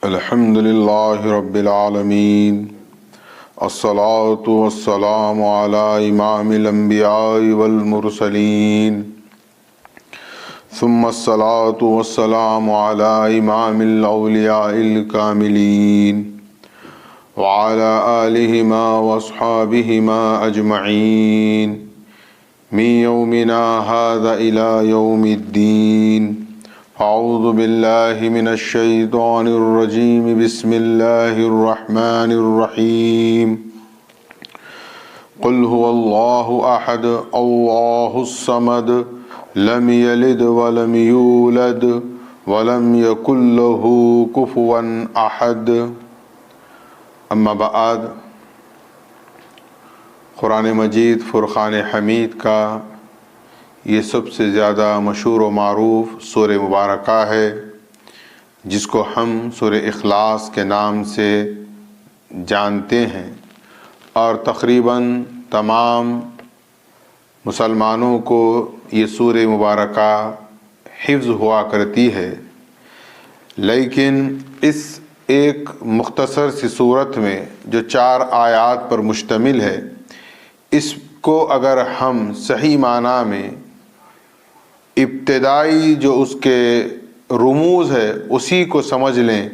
الحمدللہ رب العالمین الصلاۃ والسلام علی امام الانبیاء والمرسلین ثم الصلاۃ والسلام علی امام الاولیاء الکاملین وعلی آلہما واصحابہما اجمعین من یومنا ھذا الی یوم الدین۔ اعوذ باللہ من الشیطان الرجیم، بسم اللہ الرحمن الرحیم۔ قل هو اللہ احد اللہ الصمد لم یلد ولم یولد ولم یکن لہ کفوا احد۔ اما بعد، قرآن مجید فرقان حمید کا یہ سب سے زیادہ مشہور و معروف سورہ مبارکہ ہے، جس کو ہم سورہ اخلاص کے نام سے جانتے ہیں، اور تقریباً تمام مسلمانوں کو یہ سورہ مبارکہ حفظ ہوا کرتی ہے۔ لیکن اس ایک مختصر سی صورت میں جو 4 آیات پر مشتمل ہے، اس کو اگر ہم صحیح معنی میں ابتدائی جو اس کے رموز ہے اسی کو سمجھ لیں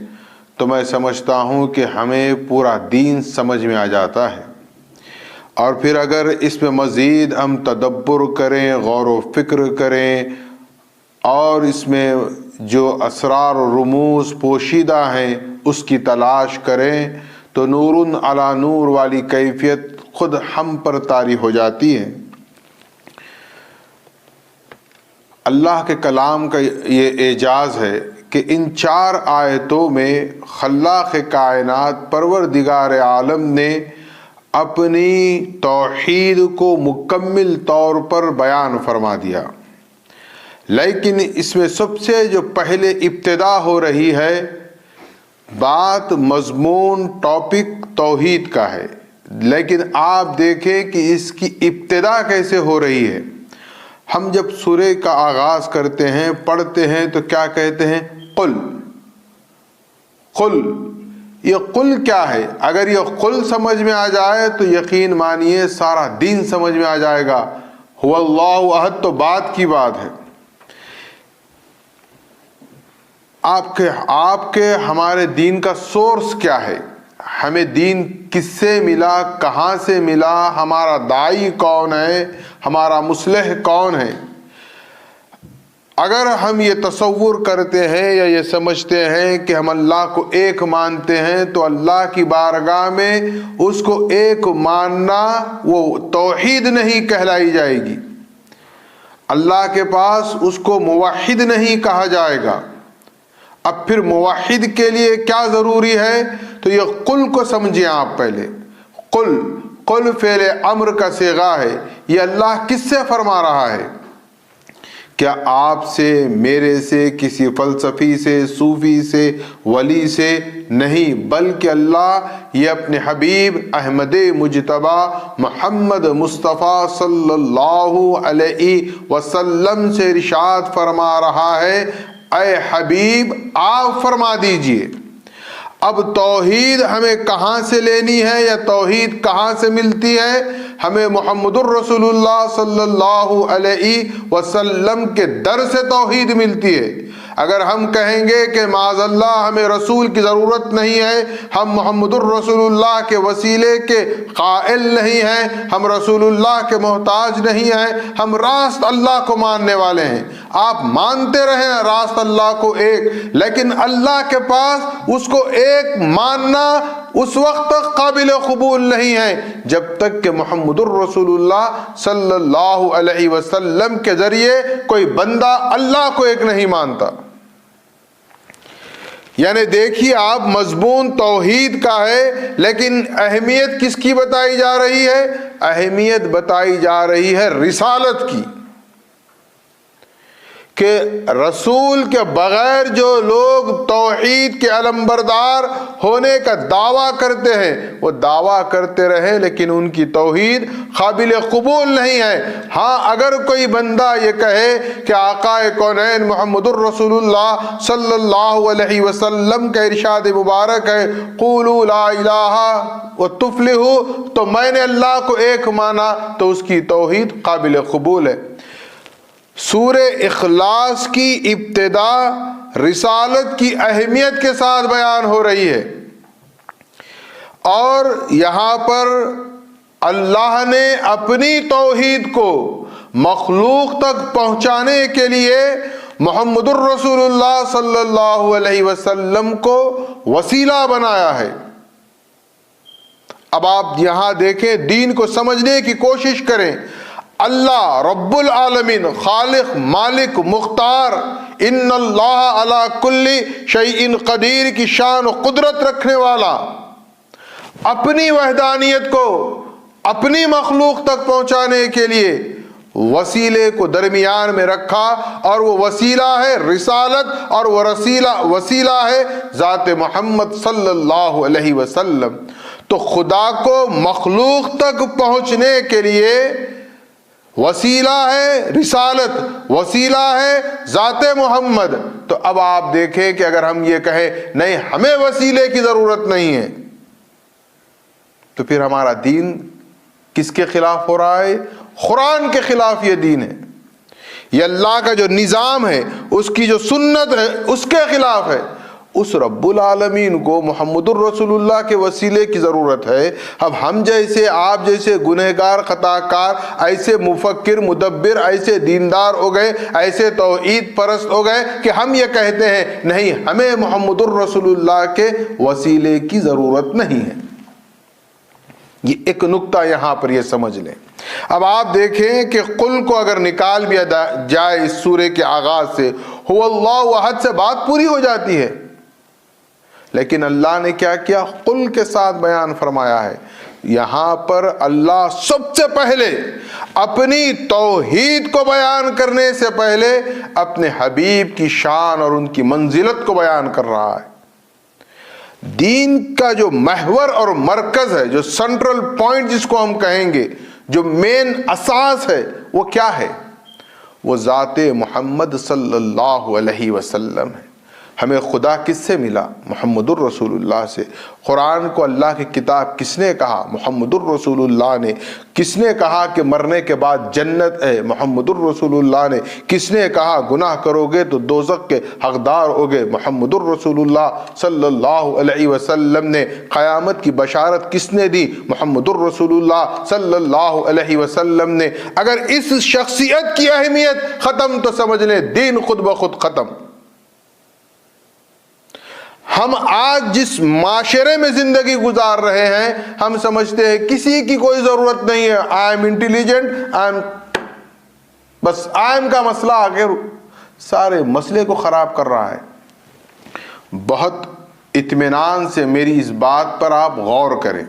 تو میں سمجھتا ہوں کہ ہمیں پورا دین سمجھ میں آ جاتا ہے۔ اور پھر اگر اس میں مزید ہم تدبر کریں، غور و فکر کریں، اور اس میں جو اسرار و رموز پوشیدہ ہیں اس کی تلاش کریں تو نور علی نور والی کیفیت خود ہم پر طاری ہو جاتی ہے۔ اللہ کے کلام کا یہ اعجاز ہے کہ ان 4 آیتوں میں خلاق کائنات پروردگار عالم نے اپنی توحید کو مکمل طور پر بیان فرما دیا۔ لیکن اس میں سب سے جو پہلے ابتدا ہو رہی ہے، بات مضمون ٹاپک توحید کا ہے، لیکن آپ دیکھیں کہ اس کی ابتدا کیسے ہو رہی ہے۔ ہم جب سورہ کا آغاز کرتے ہیں، پڑھتے ہیں تو کیا کہتے ہیں؟ قل۔ قل، یہ قل کیا ہے؟ اگر یہ قل سمجھ میں آ جائے تو یقین مانیے سارا دین سمجھ میں آ جائے گا۔ هو اللہ احد تو بات کی بات ہے۔ آپ کے ہمارے دین کا سورس کیا ہے؟ ہمیں دین کس سے ملا، کہاں سے ملا، ہمارا داعی کون ہے، ہمارا مصلح کون ہے؟ اگر ہم یہ تصور کرتے ہیں یا یہ سمجھتے ہیں کہ ہم اللہ کو ایک مانتے ہیں تو اللہ کی بارگاہ میں اس کو ایک ماننا وہ توحید نہیں کہلائی جائے گی۔ اللہ کے پاس اس کو موحد نہیں کہا جائے گا۔ اب پھر موحد کے لیے کیا ضروری ہے؟ تو یہ قل کو سمجھیں آپ پہلے۔ قل فعل امر کا صیغہ ہے۔ یہ اللہ کس سے فرما رہا ہے؟ کیا آپ سے، میرے سے، کسی فلسفی سے، صوفی سے، ولی سے نہیں، بلکہ اللہ یہ اپنے حبیب احمد مجتبی محمد مصطفیٰ صلی اللہ علیہ وسلم سے ارشاد فرما رہا ہے، اے حبیب آپ فرما دیجئے۔ اب توحید ہمیں کہاں سے لینی ہے یا توحید کہاں سے ملتی ہے؟ ہمیں محمد الرسول اللہ صلی اللہ علیہ وسلم کے در سے توحید ملتی ہے۔ اگر ہم کہیں گے کہ معاذ اللہ ہمیں رسول کی ضرورت نہیں ہے، ہم محمد الرسول اللہ کے وسیلے کے قائل نہیں ہیں، ہم رسول اللہ کے محتاج نہیں ہیں، ہم راست اللہ کو ماننے والے ہیں، آپ مانتے رہیں راست اللہ کو ایک، لیکن اللہ کے پاس اس کو ایک ماننا اس وقت تک قابل قبول نہیں ہے جب تک کہ محمد الرسول اللہ صلی اللہ علیہ وسلم کے ذریعے کوئی بندہ اللہ کو ایک نہیں مانتا۔ یعنی دیکھیے آپ، مضمون توحید کا ہے، لیکن اہمیت کس کی بتائی جا رہی ہے؟ اہمیت بتائی جا رہی ہے رسالت کی، کہ رسول کے بغیر جو لوگ توحید کے علمبردار ہونے کا دعویٰ کرتے ہیں وہ دعویٰ کرتے رہے لیکن ان کی توحید قابل قبول نہیں ہے۔ ہاں اگر کوئی بندہ یہ کہے کہ آقا کونین محمد الرسول اللہ صلی اللہ علیہ وسلم کا ارشاد مبارک ہے قولوا لا الہ وتفلحوا، تو میں نے اللہ کو ایک مانا، تو اس کی توحید قابل قبول ہے۔ سورہ اخلاص کی ابتدا رسالت کی اہمیت کے ساتھ بیان ہو رہی ہے، اور یہاں پر اللہ نے اپنی توحید کو مخلوق تک پہنچانے کے لیے محمد الرسول اللہ صلی اللہ علیہ وسلم کو وسیلہ بنایا ہے۔ اب آپ یہاں دیکھیں، دین کو سمجھنے کی کوشش کریں۔ اللہ رب العالمین، خالق، مالک، مختار، ان اللہ علی کل شیء قدیر کی شان و قدرت رکھنے والا، اپنی وحدانیت کو اپنی مخلوق تک پہنچانے کے لیے وسیلے کو درمیان میں رکھا، اور وہ وسیلہ ہے رسالت، اور وہ وسیلہ ہے ذات محمد صلی اللہ علیہ وسلم۔ تو خدا کو مخلوق تک پہنچنے کے لیے وسیلہ ہے رسالت، وسیلہ ہے ذات محمد۔ تو اب آپ دیکھیں کہ اگر ہم یہ کہیں نہیں ہمیں وسیلے کی ضرورت نہیں ہے، تو پھر ہمارا دین کس کے خلاف ہو رہا ہے؟ قرآن کے خلاف یہ دین ہے، یہ اللہ کا جو نظام ہے، اس کی جو سنت ہے، اس کے خلاف ہے۔ اس رب العالمین کو محمد الرسول اللہ کے وسیلے کی ضرورت ہے۔ اب ہم جیسے، آپ جیسے گنہگار، خطا کار، ایسے مفکر، مدبر، ایسے دیندار ہو گئے، ایسے توحید پرست ہو گئے کہ ہم یہ کہتے ہیں نہیں ہمیں محمد الرسول اللہ کے وسیلے کی ضرورت نہیں ہے۔ یہ ایک نقطہ یہاں پر یہ سمجھ لیں۔ اب آپ دیکھیں کہ قل کو اگر نکال بھی جائے اس سورے کے آغاز سے، هو اللہ احد سے بات پوری ہو جاتی ہے، لیکن اللہ نے کیا کیا؟ قل کے ساتھ بیان فرمایا ہے۔ یہاں پر اللہ سب سے پہلے اپنی توحید کو بیان کرنے سے پہلے اپنے حبیب کی شان اور ان کی منزلت کو بیان کر رہا ہے۔ دین کا جو محور اور مرکز ہے، جو سینٹرل پوائنٹ جس کو ہم کہیں گے، جو مین اساس ہے، وہ کیا ہے؟ وہ ذات محمد صلی اللہ علیہ وسلم ہے۔ ہمیں خدا کس سے ملا؟ محمد الرسول اللہ سے۔ قرآن کو اللہ کی کتاب کس نے کہا؟ محمد الرسول اللہ نے۔ کس نے کہا کہ مرنے کے بعد جنت ہے؟ محمد الرسول اللہ نے۔ کس نے کہا گناہ کرو گے تو دوزخ کے حقدار ہوگے؟ محمد الرسول اللہ صلی اللہ علیہ وسلم نے۔ قیامت کی بشارت کس نے دی؟ محمد الرسول اللہ صلی اللہ علیہ وسلم نے۔ اگر اس شخصیت کی اہمیت ختم تو سمجھ لیں دین خود بخود ختم۔ ہم آج جس معاشرے میں زندگی گزار رہے ہیں، ہم سمجھتے ہیں کسی کی کوئی ضرورت نہیں ہے، آئی ایم انٹیلیجنٹ، بس آئی ایم کا مسئلہ آخر سارے مسئلے کو خراب کر رہا ہے۔ بہت اطمینان سے میری اس بات پر آپ غور کریں،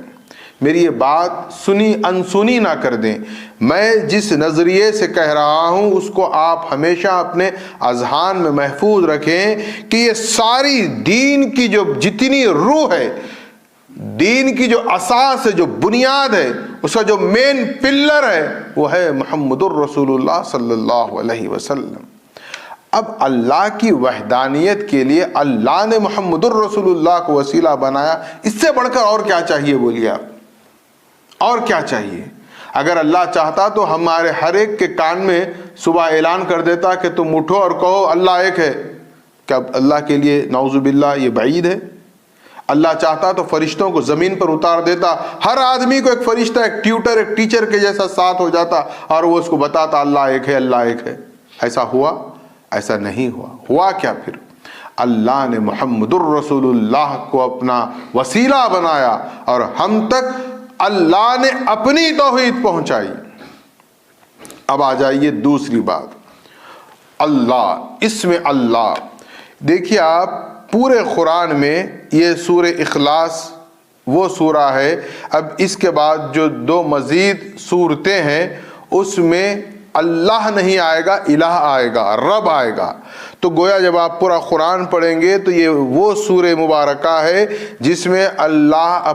میری یہ بات سنی انسنی نہ کر دیں۔ میں جس نظریے سے کہہ رہا ہوں اس کو آپ ہمیشہ اپنے اذہان میں محفوظ رکھیں کہ یہ ساری دین کی جو جتنی روح ہے، دین کی جو اساس ہے، جو بنیاد ہے، اس کا جو مین پلر ہے، وہ ہے محمد الرسول اللہ صلی اللہ علیہ وسلم۔ اب اللہ کی وحدانیت کے لیے اللہ نے محمد الرسول اللہ کو وسیلہ بنایا، اس سے بڑھ کر اور کیا چاہیے؟ بولیے آپ، اور کیا چاہیے؟ اگر اللہ چاہتا تو ہمارے ہر ایک کے کان میں صبح اعلان کر دیتا کہ تم اٹھو اور کہو اللہ ایک ہے۔ کیا اللہ کے لیے نعوذ باللہ یہ بعید ہے؟ اللہ چاہتا تو فرشتوں کو زمین پر اتار دیتا، ہر آدمی کو ایک فرشتہ، ایک ٹیوٹر، ایک ٹیچر کے جیسا ساتھ ہو جاتا، اور وہ اس کو بتاتا اللہ ایک ہے، اللہ ایک ہے۔ ایسا ہوا؟ ایسا نہیں ہوا۔ ہوا کیا پھر؟ اللہ نے محمد الرسول اللہ کو اپنا وسیلہ بنایا، اور ہم تک اللہ نے اپنی توحید پہنچائی۔ اب آ جائیے دوسری بات، اللہ، اسم اللہ۔ دیکھیے آپ پورے قرآن میں یہ سورہ اخلاص وہ سورہ ہے، اب اس کے بعد جو دو مزید سورتیں ہیں اس میں اللہ نہیں آئے گا، الہ آئے گا، رب آئے گا۔ تو گویا جب آپ پورا قرآن پڑھیں گے تو یہ وہ سورہ مبارکہ ہے جس میں اللہ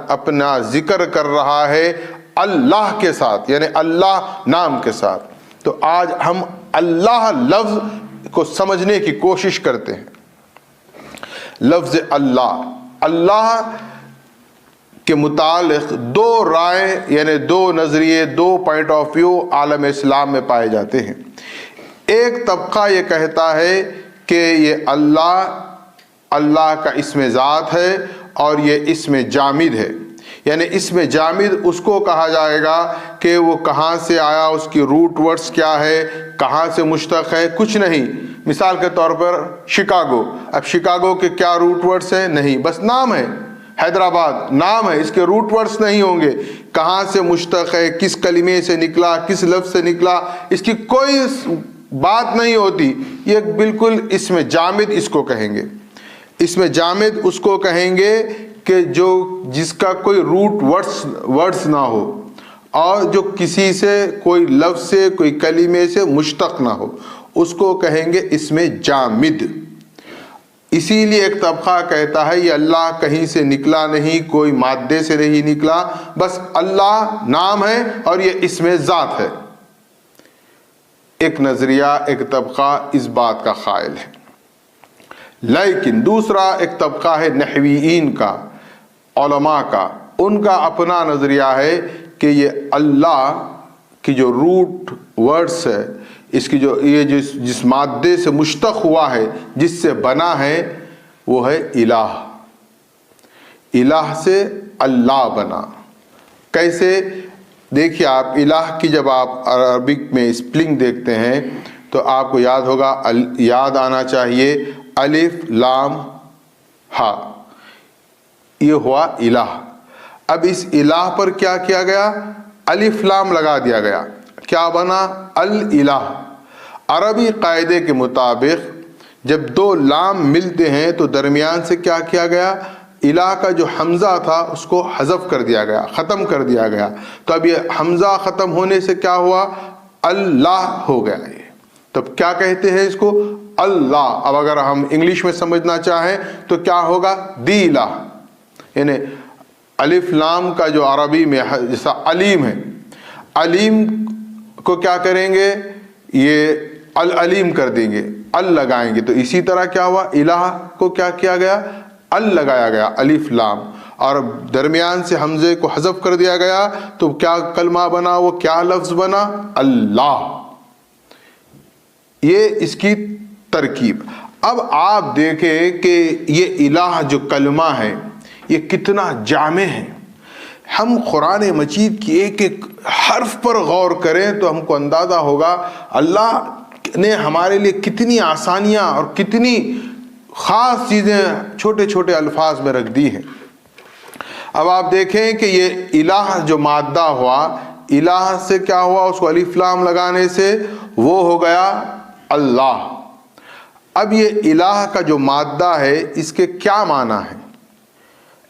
اپنا ذکر کر رہا ہے اللہ کے ساتھ، یعنی اللہ نام کے ساتھ۔ تو آج ہم اللہ لفظ کو سمجھنے کی کوشش کرتے ہیں۔ لفظ اللہ کے متعلق دو رائے، یعنی دو نظریے، دو پوائنٹ آف ویو عالم اسلام میں پائے جاتے ہیں۔ ایک طبقہ یہ کہتا ہے کہ یہ اللہ کا اسم ذات ہے اور یہ اسم جامد ہے، یعنی اسم جامد اس کو کہا جائے گا کہ وہ کہاں سے آیا، اس کی روٹ ورڈز کیا ہے، کہاں سے مشتق ہے، کچھ نہیں۔ مثال کے طور پر شکاگو، اب شکاگو کے کیا روٹ ورڈز ہیں؟ نہیں، بس نام ہے۔ حیدرآباد نام ہے، اس کے روٹ ورڈز نہیں ہوں گے، کہاں سے مشتق ہے، کس کلمے سے نکلا، کس لفظ سے نکلا، اس کی کوئی بات نہیں ہوتی۔ یہ بالکل اسم جامد اس کو کہیں گے۔ اسم جامد اس کو کہیں گے کہ جس کا کوئی روٹ ورڈز نہ ہو اور جو کسی سے، کوئی لفظ سے، کوئی کلمے سے مشتق نہ ہو، اس کو کہیں گے اسم جامد۔ اسی لیے ایک طبقہ کہتا ہے یہ اللہ کہیں سے نکلا نہیں، کوئی مادے سے نہیں نکلا، بس اللہ نام ہے اور یہ اسم ذات ہے۔ ایک نظریہ، ایک طبقہ اس بات کا قائل ہے۔ لیکن دوسرا ایک طبقہ ہے نحویین کا، علماء کا، ان کا اپنا نظریہ ہے کہ یہ اللہ کی جو روٹ ورڈز ہے، اس کی یہ جس مادے سے مشتق ہوا ہے، جس سے بنا ہے، وہ ہے الہ۔ الہ سے اللہ بنا۔ کیسے؟ دیکھیے آپ، الہ کی جب آپ عربک میں اسپلنگ دیکھتے ہیں تو آپ کو یاد آنا چاہیے الف لام ہا، یہ ہوا الہ۔ اب اس الہ پر کیا کیا گیا؟ الف لام لگا دیا گیا، کیا بنا؟ الالہ۔ عربی قاعدے کے مطابق جب دو لام ملتے ہیں تو درمیان سے کیا کیا گیا؟ الہ کا جو حمزہ تھا اس کو حذف کر دیا گیا، ختم کر دیا گیا۔ تو اب یہ حمزہ ختم ہونے سے کیا ہوا؟ اللہ ہو گیا۔ یہ تب کیا کہتے ہیں اس کو؟ اللہ۔ اب اگر ہم انگلش میں سمجھنا چاہیں تو کیا ہوگا؟ دی الہ، یعنی الف لام کا جو عربی میں جیسا علیم ہے، علیم کو کیا کریں گے؟ یہ العلیم کر دیں گے، ال لگائیں گے۔ تو اسی طرح کیا ہوا؟ الہ کو کیا کیا گیا؟ ال لگایا گیا، الف لام، اور درمیان سے حمزے کو حذف کر دیا گیا تو کیا کلمہ بنا؟ وہ کیا لفظ بنا؟ اللہ۔ یہ اس کی ترکیب۔ اب آپ دیکھیں کہ یہ الہ جو کلمہ ہے یہ کتنا جامع ہے۔ ہم قرآن مجید کی ایک ایک حرف پر غور کریں تو ہم کو اندازہ ہوگا اللہ نے ہمارے لیے کتنی آسانیاں اور کتنی خاص چیزیں چھوٹے چھوٹے الفاظ میں رکھ دی ہیں۔ اب آپ دیکھیں کہ یہ الہ جو مادہ ہوا، الہ سے کیا ہوا؟ اس کو الف لام لگانے سے وہ ہو گیا اللہ۔ اب یہ الہ کا جو مادہ ہے اس کے کیا معنی ہے؟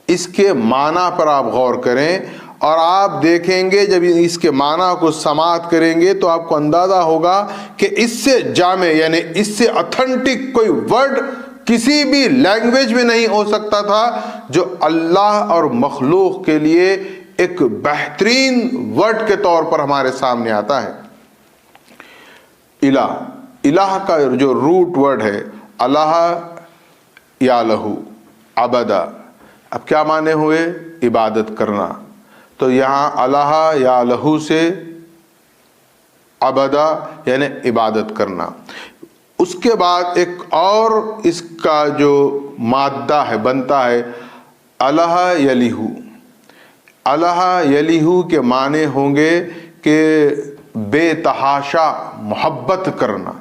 اس کے معنی پر آپ غور کریں اور آپ دیکھیں گے، جب اس کے معنی کو سماعت کریں گے تو آپ کو اندازہ ہوگا کہ اس سے جامع، یعنی اس سے اتھینٹک کوئی ورڈ کسی بھی لینگویج میں نہیں ہو سکتا تھا جو اللہ اور مخلوق کے لیے ایک بہترین ورڈ کے طور پر ہمارے سامنے آتا ہے۔ الہ، الہ کا جو روٹ ورڈ ہے الہ یا لہو، عبدہ، اب کیا معنی ہوئے؟ عبادت کرنا۔ تو یہاں الہ یا لہو سے عبدہ یعنی عبادت کرنا۔ اس کے بعد ایک اور اس کا جو مادہ ہے، بنتا ہے الہ یلیہو۔ الہ یلیہو کے معنی ہوں گے کہ بے تحاشا محبت کرنا،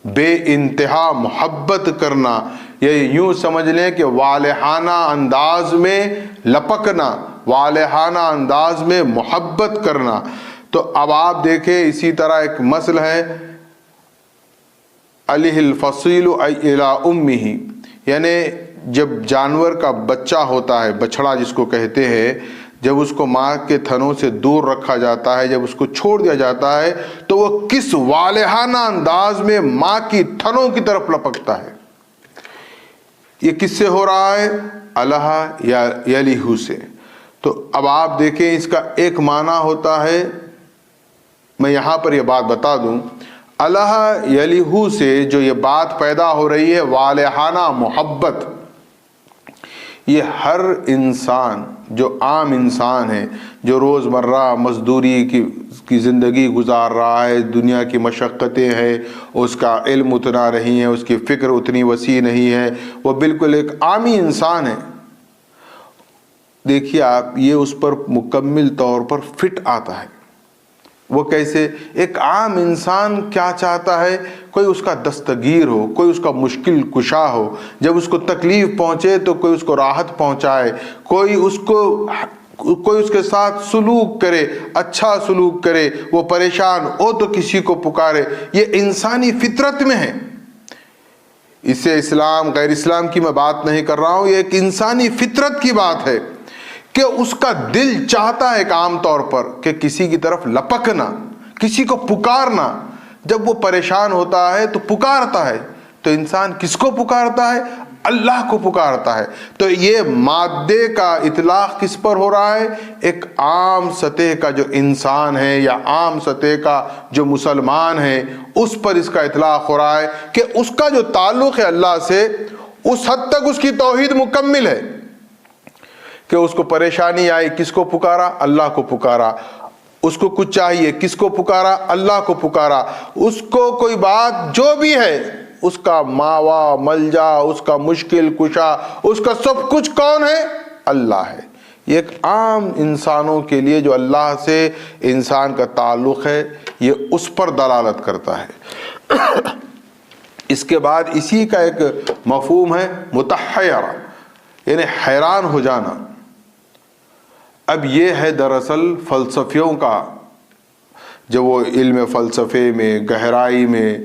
بے انتہا محبت کرنا، یہ یوں سمجھ لیں کہ والہانہ انداز میں لپکنا، والہانہ انداز میں محبت کرنا۔ تو اب آپ دیکھیں اسی طرح ایک مثل ہے علیہ الفصیل الی امہ، یعنی جب جانور کا بچہ ہوتا ہے، بچڑا جس کو کہتے ہیں، جب اس کو ماں کے تھنوں سے دور رکھا جاتا ہے، جب اس کو چھوڑ دیا جاتا ہے تو وہ کس والہانہ انداز میں ماں کی تھنوں کی طرف لپکتا ہے۔ یہ کس سے ہو رہا ہے؟ الہ یلیہ سے۔ تو اب آپ دیکھیں اس کا ایک معنی ہوتا ہے، میں یہاں پر یہ بات بتا دوں، الہ یلیہ سے جو یہ بات پیدا ہو رہی ہے والہانہ محبت، یہ ہر انسان جو عام انسان ہے، جو روزمرہ مزدوری کی زندگی گزار رہا ہے، دنیا کی مشقتیں ہیں، اس کا علم اتنا نہیں ہے، اس کی فکر اتنی وسیع نہیں ہے، وہ بالکل ایک عامی انسان ہے، دیکھیے آپ یہ اس پر مکمل طور پر فٹ آتا ہے۔ وہ کیسے؟ ایک عام انسان کیا چاہتا ہے؟ کوئی اس کا دستگیر ہو، کوئی اس کا مشکل کشا ہو، جب اس کو تکلیف پہنچے تو کوئی اس کو راحت پہنچائے، کوئی اس کے ساتھ سلوک کرے، اچھا سلوک کرے، وہ پریشان ہو تو کسی کو پکارے، یہ انسانی فطرت میں ہے۔ اس سے اسلام غیر اسلام کی میں بات نہیں کر رہا ہوں، یہ ایک انسانی فطرت کی بات ہے کہ اس کا دل چاہتا ہے ایک عام طور پر کہ کسی کی طرف لپکنا، کسی کو پکارنا۔ جب وہ پریشان ہوتا ہے تو پکارتا ہے، تو انسان کس کو پکارتا ہے؟ اللہ کو پکارتا ہے۔ تو یہ مادے کا اطلاق کس پر ہو رہا ہے؟ ایک عام سطح کا جو انسان ہے یا عام سطح کا جو مسلمان ہے، اس پر اس کا اطلاق ہو رہا ہے کہ اس کا جو تعلق ہے اللہ سے، اس حد تک اس کی توحید مکمل ہے کہ اس کو پریشانی آئی کس کو پکارا؟ اللہ کو پکارا۔ اس کو کچھ چاہیے کس کو پکارا؟ اللہ کو پکارا۔ اس کو کوئی بات جو بھی ہے، اس کا ماوا ملجا، اس کا مشکل کشا، اس کا سب کچھ کون ہے؟ اللہ ہے۔ یہ ایک عام انسانوں کے لیے جو اللہ سے انسان کا تعلق ہے، یہ اس پر دلالت کرتا ہے۔ اس کے بعد اسی کا ایک مفہوم ہے متحیرہ، یعنی حیران ہو جانا۔ اب یہ ہے دراصل فلسفیوں کا، جب وہ علم فلسفے میں گہرائی میں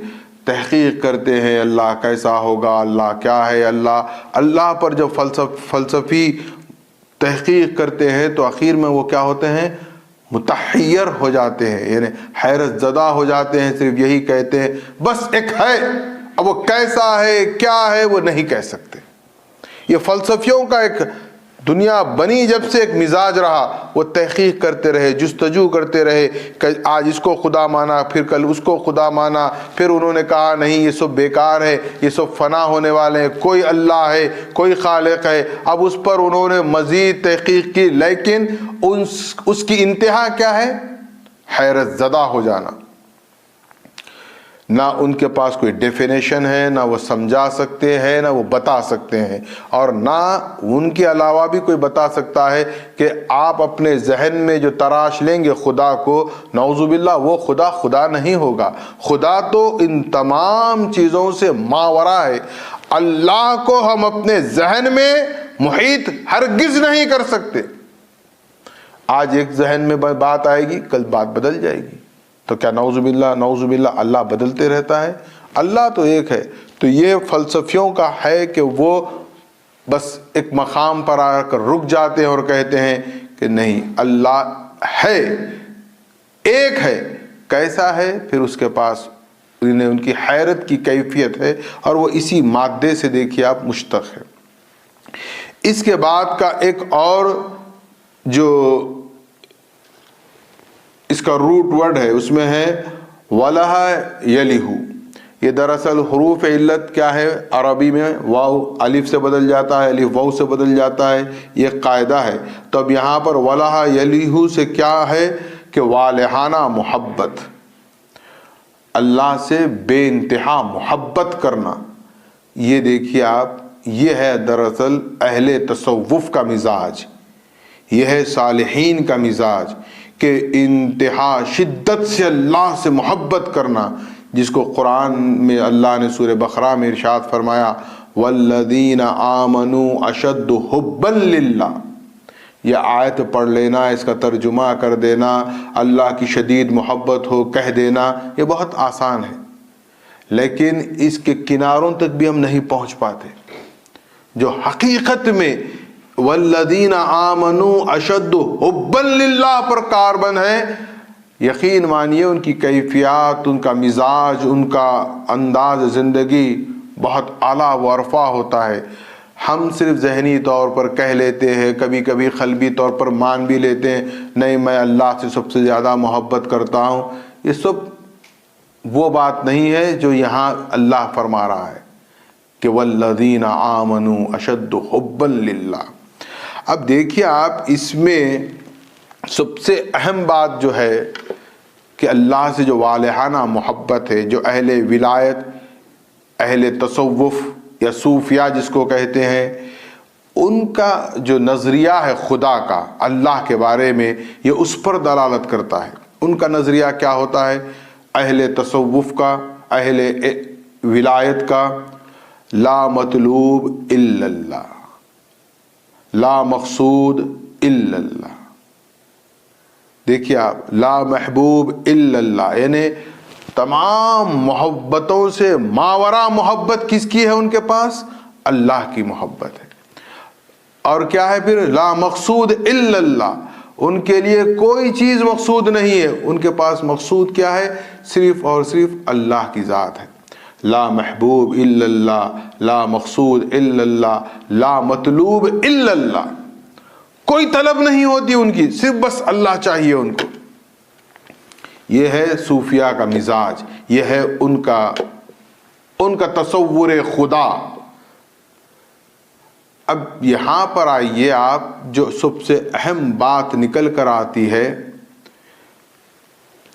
تحقیق کرتے ہیں اللہ کیسا ہوگا، اللہ کیا ہے، اللہ پر جب فلسفی تحقیق کرتے ہیں تو آخر میں وہ کیا ہوتے ہیں؟ متحیر ہو جاتے ہیں، یعنی حیرت زدہ ہو جاتے ہیں، صرف یہی کہتے ہیں بس ایک ہے، اب وہ کیسا ہے کیا ہے وہ نہیں کہہ سکتے۔ یہ فلسفیوں کا ایک دنیا بنی جب سے ایک مزاج رہا، وہ تحقیق کرتے رہے، جستجو کرتے رہے کہ آج اس کو خدا مانا، پھر کل اس کو خدا مانا، پھر انہوں نے کہا نہیں یہ سب بیکار ہے، یہ سب فنا ہونے والے ہیں، کوئی اللہ ہے، کوئی خالق ہے۔ اب اس پر انہوں نے مزید تحقیق کی، لیکن اس کی انتہا کیا ہے؟ حیرت زدہ ہو جانا۔ نہ ان کے پاس کوئی ڈیفینیشن ہے، نہ وہ سمجھا سکتے ہیں، نہ وہ بتا سکتے ہیں، اور نہ ان کے علاوہ بھی کوئی بتا سکتا ہے کہ آپ اپنے ذہن میں جو تراش لیں گے خدا کو، نعوذ باللہ وہ خدا نہیں ہوگا۔ خدا تو ان تمام چیزوں سے ماورا ہے۔ اللہ کو ہم اپنے ذہن میں محیط ہرگز نہیں کر سکتے۔ آج ایک ذہن میں بات آئے گی، کل بات بدل جائے گی، تو کیا نعوذ باللہ اللہ بدلتے رہتا ہے؟ اللہ تو ایک ہے۔ تو یہ فلسفیوں کا ہے کہ وہ بس ایک مقام پر آ کر رک جاتے ہیں اور کہتے ہیں کہ نہیں، اللہ ہے، ایک ہے، کیسا ہے؟ پھر اس کے پاس ان کی حیرت کی کیفیت ہے، اور وہ اسی مادے سے دیکھیے آپ مشتق ہے۔ اس کے بعد کا ایک اور جو اس کا روٹ ورڈ ہے، اس میں ہے وَلَهَ يَلِهُ۔ یہ دراصل حروف علت کیا ہے؟ عربی میں واو الف سے بدل جاتا ہے، الف واو سے بدل جاتا ہے، یہ قاعدہ ہے۔ تو اب یہاں پر وَلَهَ يَلِهُ سے کیا ہے کہ والہانہ محبت، اللہ سے بے انتہا محبت کرنا۔ یہ دیکھیے آپ، یہ ہے دراصل اہل تصوف کا مزاج، یہ ہے صالحین کا مزاج، کہ انتہا شدت سے اللہ سے محبت کرنا، جس کو قرآن میں اللہ نے سورہ بقرہ میں ارشاد فرمایا والذین آمنوا اشد حبا للہ۔ یہ آیت پڑھ لینا، اس کا ترجمہ کر دینا، اللہ کی شدید محبت ہو کہہ دینا، یہ بہت آسان ہے، لیکن اس کے کناروں تک بھی ہم نہیں پہنچ پاتے۔ جو حقیقت میں والذین آمنوا اشد حبا للہ پر کاربن ہے. یقین مانیے ان کی کیفیات، ان کا مزاج، ان کا انداز زندگی بہت اعلیٰ و عرفہ ہوتا ہے. ہم صرف ذہنی طور پر کہہ لیتے ہیں، کبھی کبھی قلبی طور پر مان بھی لیتے ہیں، نہیں میں اللہ سے سب سے زیادہ محبت کرتا ہوں. یہ سب وہ بات نہیں ہے جو یہاں اللہ فرما رہا ہے کہ والذین آمنوا اشد حبا للہ. اب دیکھیے آپ، اس میں سب سے اہم بات جو ہے کہ اللہ سے جو والہانہ محبت ہے، جو اہل ولایت، اہل تصوف یا صوفیہ جس کو کہتے ہیں، ان کا جو نظریہ ہے خدا کا، اللہ کے بارے میں، یہ اس پر دلالت کرتا ہے. ان کا نظریہ کیا ہوتا ہے؟ اہل تصوف کا، اہل ولایت کا، لا مطلوب الا اللہ، لا مقصود الا اللہ. دیکھیے آپ، لا محبوب الا اللہ، یعنی تمام محبتوں سے ماورا محبت کس کی ہے ان کے پاس؟ اللہ کی محبت ہے. اور کیا ہے پھر؟ لا مقصود الا اللہ، ان کے لیے کوئی چیز مقصود نہیں ہے، ان کے پاس مقصود کیا ہے؟ صرف اور صرف اللہ کی ذات ہے. لا محبوب الا اللہ، لا مقصود الا اللہ، لا مطلوب الا اللہ. کوئی طلب نہیں ہوتی ان کی، صرف بس اللہ چاہیے ان کو. یہ ہے صوفیہ کا مزاج، یہ ہے ان کا تصور خدا. اب یہاں پر آئیے آپ، جو سب سے اہم بات نکل کر آتی ہے،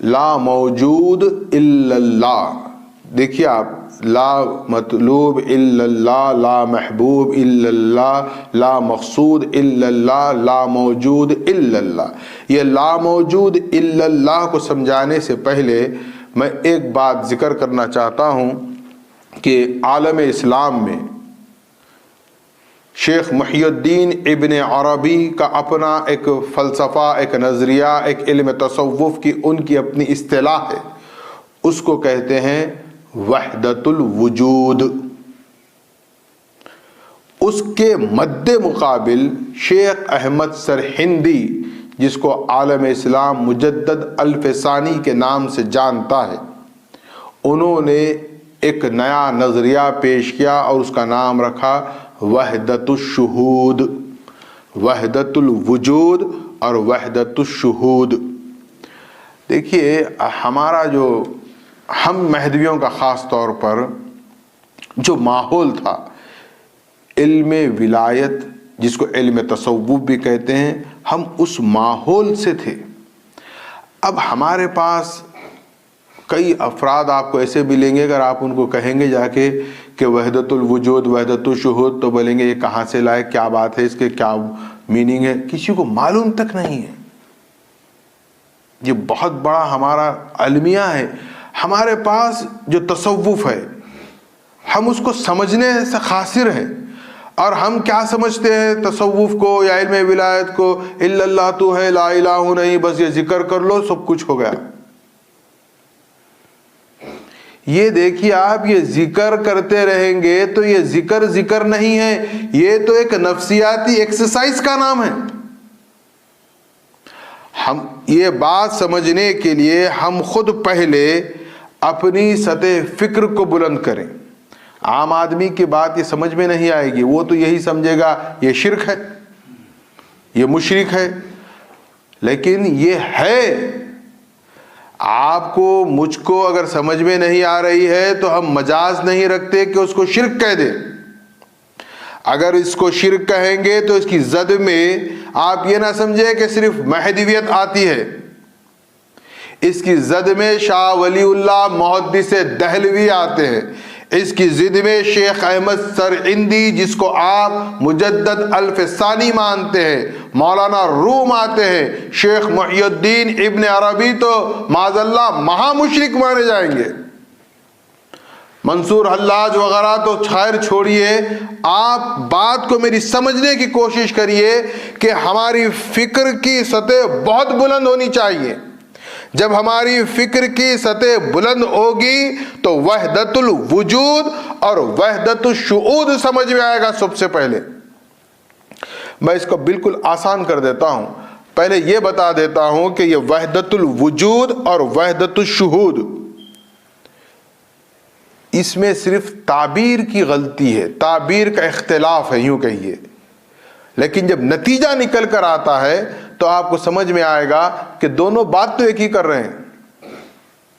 لا موجود الا اللہ. دیکھیے آپ، لا مطلوب الا اللہ، لا محبوب الا اللہ، لا مقصود الا اللہ، لا موجود الا اللہ. یہ لا موجود الا اللہ کو سمجھانے سے پہلے میں ایک بات ذکر کرنا چاہتا ہوں کہ عالم اسلام میں شیخ محی الدین ابن عربی کا اپنا ایک فلسفہ، ایک نظریہ، ایک علم تصوف کی ان کی اپنی اصطلاح ہے. اس کو کہتے ہیں وحدت الوجود. اس کے مد مقابل شیخ احمد سرہندی، جس کو عالم اسلام مجدد الف ثانی کے نام سے جانتا ہے، انہوں نے ایک نیا نظریہ پیش کیا اور اس کا نام رکھا وحدت الشہود. وحدت الوجود اور وحدت الشہود. دیکھیے ہمارا جو ہم مہدویوں کا خاص طور پر جو ماحول تھا، علم ولایت جس کو علم تصوف بھی کہتے ہیں، ہم اس ماحول سے تھے. اب ہمارے پاس کئی افراد آپ کو ایسے ملیں گے، اگر آپ ان کو کہیں گے جا کے کہ وحدت الوجود، وحدت الشہود، تو بولیں گے یہ کہاں سے لائے، کیا بات ہے، اس کے کیا میننگ ہے، کسی کو معلوم تک نہیں ہے. یہ بہت بڑا ہمارا المیہ ہے. ہمارے پاس جو تصوف ہے، ہم اس کو سمجھنے سے قاصر ہیں. اور ہم کیا سمجھتے ہیں تصوف کو یا علم ولایت کو؟ الا اللہ تو ہے، لا الہ نہیں، بس یہ ذکر کر لو سب کچھ ہو گیا. یہ دیکھیے آپ، یہ ذکر کرتے رہیں گے تو یہ ذکر نہیں ہے، یہ تو ایک نفسیاتی ایکسرسائز کا نام ہے. ہم یہ بات سمجھنے کے لیے ہم خود پہلے اپنی سطح فکر کو بلند کریں. عام آدمی کی بات یہ سمجھ میں نہیں آئے گی، وہ تو یہی سمجھے گا یہ شرک ہے، یہ مشرک ہے. لیکن یہ ہے. آپ کو، مجھ کو اگر سمجھ میں نہیں آ رہی ہے تو ہم مجاز نہیں رکھتے کہ اس کو شرک کہہ دیں. اگر اس کو شرک کہیں گے تو اس کی زد میں آپ یہ نہ سمجھے کہ صرف مہدویت آتی ہے، اس کی زد میں شاہ ولی اللہ محدث دہلوی آتے ہیں، اس کی زد میں شیخ احمد سرہندی جس کو آپ مجدد الف ثانی مانتے ہیں، مولانا روم آتے ہیں، شیخ محی الدین ابن عربی تو معاذ اللہ مہا مشرک مانے جائیں گے، منصور حلاج وغیرہ تو خیر چھوڑیے. آپ بات کو میری سمجھنے کی کوشش کریے کہ ہماری فکر کی سطح بہت بلند ہونی چاہیے. جب ہماری فکر کی سطح بلند ہوگی تو وحدت الوجود اور وحدت الشہود سمجھ میں آئے گا. سب سے پہلے میں اس کو بالکل آسان کر دیتا ہوں. پہلے یہ بتا دیتا ہوں کہ یہ وحدت الوجود اور وحدت الشہود، اس میں صرف تعبیر کی غلطی ہے، تعبیر کا اختلاف ہے یوں کہیے. لیکن جب نتیجہ نکل کر آتا ہے تو آپ کو سمجھ میں آئے گا کہ دونوں بات تو ایک ہی کر رہے ہیں.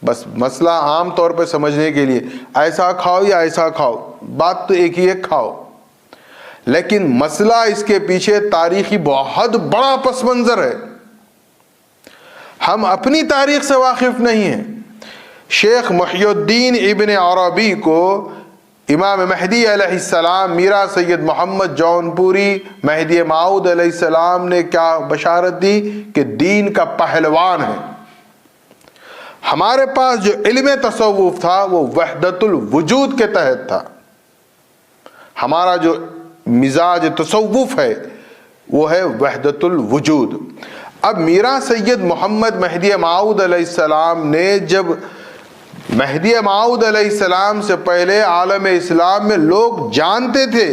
بس مسئلہ عام طور پہ سمجھنے کے لیے ایسا کھاؤ یا ایسا کھاؤ، بات تو ایک ہی ہے، کھاؤ. لیکن مسئلہ اس کے پیچھے تاریخی بہت بڑا پس منظر ہے. ہم اپنی تاریخ سے واقف نہیں ہیں. شیخ محی الدین ابن عربی کو امام مہدی علیہ السلام، میرا سید محمد جونپوری مہدی موعود علیہ السلام نے کیا بشارت دی کہ دین کا پہلوان ہے. ہمارے پاس جو علم تصوف تھا وہ وحدت الوجود کے تحت تھا. ہمارا جو مزاج تصوف ہے وہ ہے وحدت الوجود. اب میرا سید محمد مہدی موعود علیہ السلام نے جب مہدی موعود علیہ السلام سے پہلے عالم اسلام میں لوگ جانتے تھے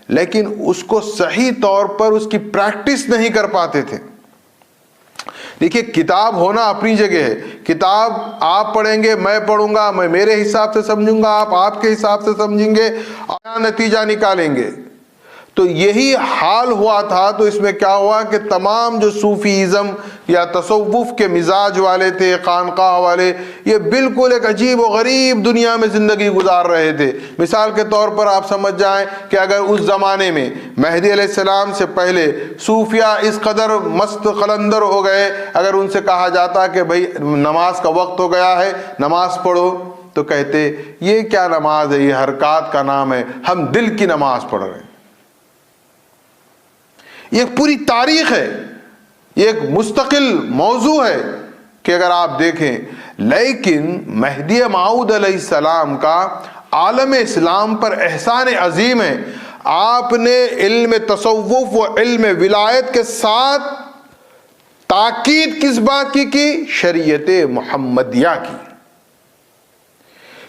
لیکن اس کو صحیح طور پر اس کی پریکٹس نہیں کر پاتے تھے. دیکھیے کتاب ہونا اپنی جگہ ہے، کتاب آپ پڑھیں گے، میں پڑھوں گا، میں میرے حساب سے سمجھوں گا، آپ کے حساب سے سمجھیں گے اور نتیجہ نکالیں گے. تو یہی حال ہوا تھا. تو اس میں کیا ہوا کہ تمام جو صوفیزم یا تصوف کے مزاج والے تھے، خانقاہ والے، یہ بالکل ایک عجیب و غریب دنیا میں زندگی گزار رہے تھے. مثال کے طور پر آپ سمجھ جائیں کہ اگر اس زمانے میں مہدی علیہ السلام سے پہلے صوفیہ اس قدر مست قلندر ہو گئے، اگر ان سے کہا جاتا کہ بھئی نماز کا وقت ہو گیا ہے، نماز پڑھو، تو کہتے یہ کیا نماز ہے، یہ حرکات کا نام ہے، ہم دل کی نماز پڑھ رہے ہیں. یہ پوری تاریخ ہے، یہ ایک مستقل موضوع ہے کہ اگر آپ دیکھیں. لیکن مہدی موعود علیہ السلام کا عالم اسلام پر احسان عظیم ہے. آپ نے علم تصوف و علم ولایت کے ساتھ تاکید کس بات کی شریعت محمدیہ کی،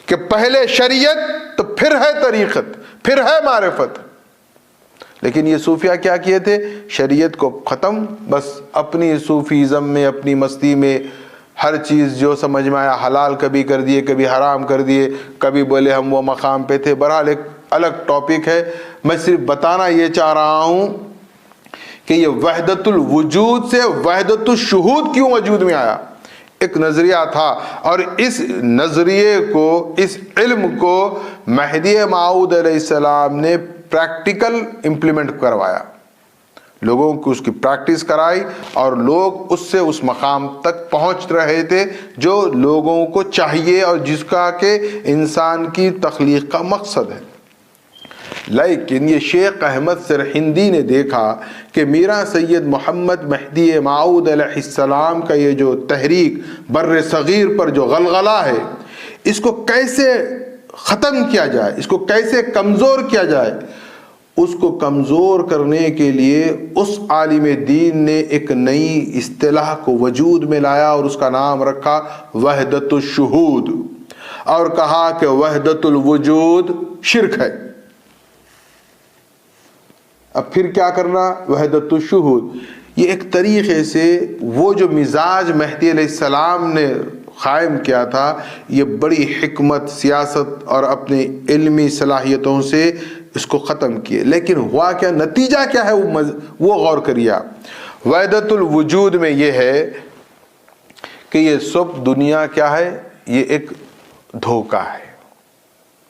کہ پہلے شریعت تو پھر ہے طریقت، پھر ہے معرفت. لیکن یہ صوفیہ کیا کیے تھے، شریعت کو ختم، بس اپنی صوفیزم میں، اپنی مستی میں ہر چیز جو سمجھ میں آیا حلال کبھی کر دیے، کبھی حرام کر دیے، کبھی بولے ہم وہ مقام پہ تھے. بہرحال ایک الگ ٹاپک ہے. میں صرف بتانا یہ چاہ رہا ہوں کہ یہ وحدت الوجود سے وحدت الشہود کیوں وجود میں آیا. ایک نظریہ تھا اور اس نظریے کو، اس علم کو مہدی موعود علیہ السلام نے پریکٹیکل امپلیمنٹ کروایا، لوگوں کو اس کی پریکٹس کرائی اور لوگ اس سے اس مقام تک پہنچ رہے تھے جو لوگوں کو چاہیے اور جس کا کہ انسان کی تخلیق کا مقصد ہے. لیکن یہ شیخ احمد سرہندی نے دیکھا کہ میرا سید محمد مہدی موعود علیہ السلام کا یہ جو تحریک بر صغیر پر جو غلغلہ ہے، اس کو کیسے ختم کیا جائے، اس کو کیسے کمزور کیا جائے. اس کو کمزور کرنے کے لیے اس عالم دین نے ایک نئی اصطلاح کو وجود میں لایا اور اس کا نام رکھا وحدت الشہود، اور کہا کہ وحدت الوجود شرک ہے. اب پھر کیا کرنا، وحدت الشہود. یہ ایک طریقے سے وہ جو مزاج مہدی علیہ السلام نے قائم کیا تھا، یہ بڑی حکمت، سیاست اور اپنی علمی صلاحیتوں سے اس کو ختم کیے. لیکن ہوا کیا، نتیجہ کیا ہے وہ غور کریے. وحدت الوجود میں یہ ہے کہ یہ سب دنیا کیا ہے، یہ ایک دھوکہ ہے،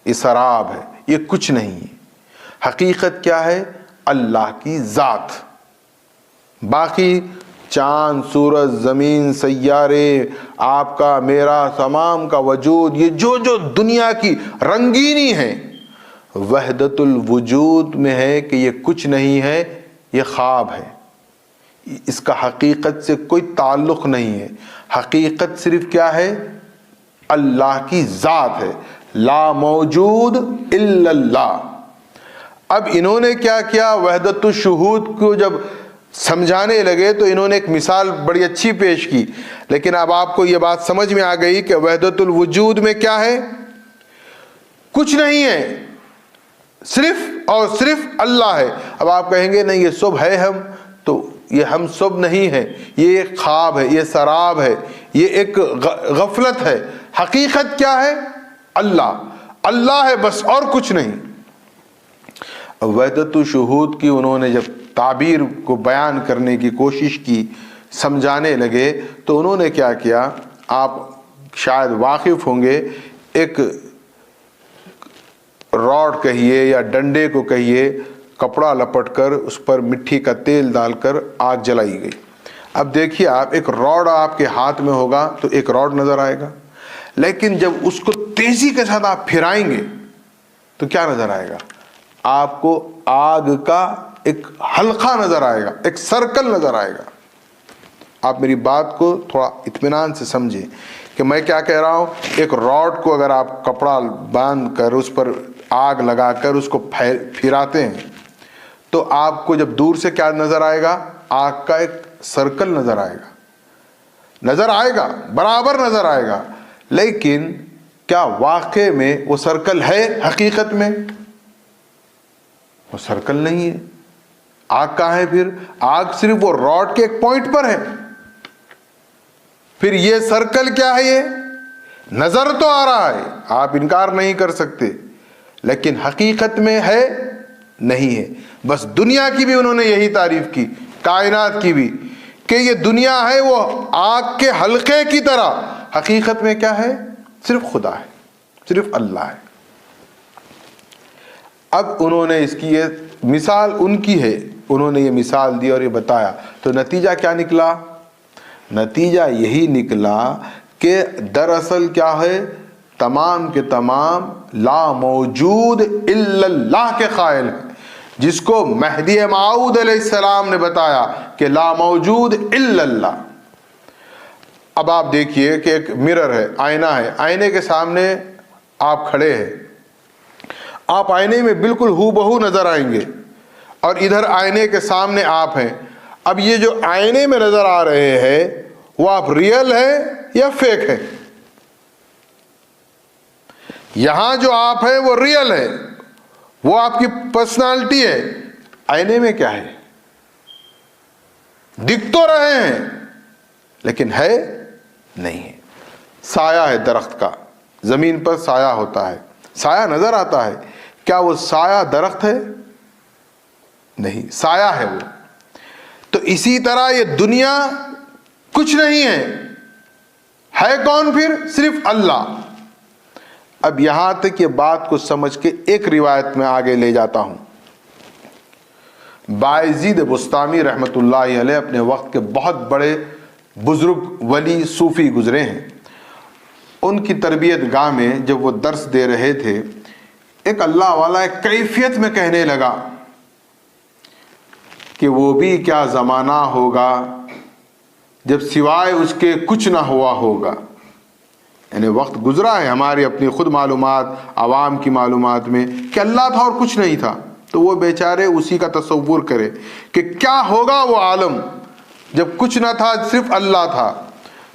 یہ سراب ہے، یہ کچھ نہیں ہے. حقیقت کیا ہے، اللہ کی ذات. باقی چاند، سورج، زمین، سیارے، آپ کا، میرا، تمام کا وجود، یہ جو دنیا کی رنگینی ہے، وحدت الوجود میں ہے کہ یہ کچھ نہیں ہے، یہ خواب ہے. اس کا حقیقت سے کوئی تعلق نہیں ہے. حقیقت صرف کیا ہے، اللہ کی ذات ہے. لا موجود الا اللہ. اب انہوں نے کیا کیا، وحدت الشہود کو جب سمجھانے لگے تو انہوں نے ایک مثال بڑی اچھی پیش کی. لیکن اب آپ کو یہ بات سمجھ میں آ گئی کہ وحدت الوجود میں کیا ہے، کچھ نہیں ہے، صرف اور صرف اللہ ہے۔ اب آپ کہیں گے نہیں یہ سب ہے ہم، تو یہ ہم سب نہیں ہے، یہ ایک خواب ہے، یہ سراب ہے، یہ ایک غفلت ہے۔ حقیقت کیا ہے؟ اللہ، اللہ ہے بس، اور کچھ نہیں۔ وحدت الشہود کی انہوں نے جب تعبیر کو بیان کرنے کی کوشش کی، سمجھانے لگے، تو انہوں نے کیا کیا، آپ شاید واقف ہوں گے، ایک راڈ کہیے یا ڈنڈے کو کہیے، کپڑا لپٹ کر اس پر مٹی کا تیل ڈال کر آگ جلائی گئی۔ اب دیکھیے آپ، ایک راڈ آپ کے ہاتھ میں ہوگا تو ایک راڈ نظر آئے گا، لیکن جب اس کو تیزی کے ساتھ آپ پھرائیں گے تو کیا نظر آئے گا؟ آپ کو آگ کا ایک حلقہ نظر آئے گا، ایک سرکل نظر آئے گا۔ آپ میری بات کو تھوڑا اطمینان سے سمجھیں کہ میں کیا کہہ رہا ہوں۔ ایک راڈ کو اگر آپ کپڑا باندھ کر اس پر آگ لگا کر اس کو پھراتے ہیں تو آپ کو جب دور سے کیا نظر آئے گا؟ آگ کا ایک سرکل نظر آئے گا، نظر آئے گا، برابر نظر آئے گا، لیکن کیا واقع میں وہ سرکل ہے؟ حقیقت میں وہ سرکل نہیں ہے۔ آگ کہاں ہے پھر؟ آگ صرف وہ راڈ کے ایک پوائنٹ پر ہے۔ پھر یہ سرکل کیا ہے؟ یہ نظر تو آ رہا ہے، آپ انکار نہیں کر سکتے، لیکن حقیقت میں ہے نہیں ہے۔ بس دنیا کی بھی انہوں نے یہی تعریف کی، کائنات کی بھی، کہ یہ دنیا ہے وہ آگ کے حلقے کی طرح، حقیقت میں کیا ہے؟ صرف خدا ہے، صرف اللہ ہے۔ اب انہوں نے اس کی یہ مثال ان کی ہے، انہوں نے یہ مثال دی اور یہ بتایا، تو نتیجہ کیا نکلا؟ نتیجہ یہی نکلا کہ دراصل کیا ہے، تمام کے تمام لا موجود الا اللہ کے قائل ہیں، جس کو مہدی موعود علیہ السلام نے بتایا کہ لا موجود الا اللہ۔ اب آپ دیکھیے کہ ایک مرر ہے، آئینہ ہے، آئینے کے سامنے آپ کھڑے ہیں، آپ آئینے میں بالکل ہو بہو نظر آئیں گے، اور ادھر آئینے کے سامنے آپ ہیں۔ اب یہ جو آئینے میں نظر آ رہے ہیں وہ آپ ریئل ہے یا فیک ہے؟ یہاں جو آپ ہیں وہ ریئل ہے، وہ آپ کی پرسنالٹی ہے۔ آئینے میں کیا ہے؟ دکھ تو رہے ہیں لیکن ہے نہیں ہے۔ سایہ ہے درخت کا، زمین پر سایہ ہوتا ہے، سایہ نظر آتا ہے، کیا وہ سایہ درخت ہے؟ نہیں، سایہ ہے وہ۔ تو اسی طرح یہ دنیا کچھ نہیں ہے کون پھر؟ صرف اللہ۔ اب یہاں تک یہ بات کو سمجھ کے ایک روایت میں آگے لے جاتا ہوں۔ بایزید بسطامی رحمۃ اللہ علیہ اپنے وقت کے بہت بڑے بزرگ ولی صوفی گزرے ہیں۔ ان کی تربیت گاہ میں جب وہ درس دے رہے تھے، ایک اللہ والا ایک کیفیت میں کہنے لگا کہ وہ بھی کیا زمانہ ہوگا جب سوائے اس کے کچھ نہ ہوا ہوگا۔ یعنی وقت گزرا ہے ہماری اپنی خود معلومات، عوام کی معلومات میں، کہ اللہ تھا اور کچھ نہیں تھا، تو وہ بیچارے اسی کا تصور کرے کہ کیا ہوگا وہ عالم جب کچھ نہ تھا، صرف اللہ تھا۔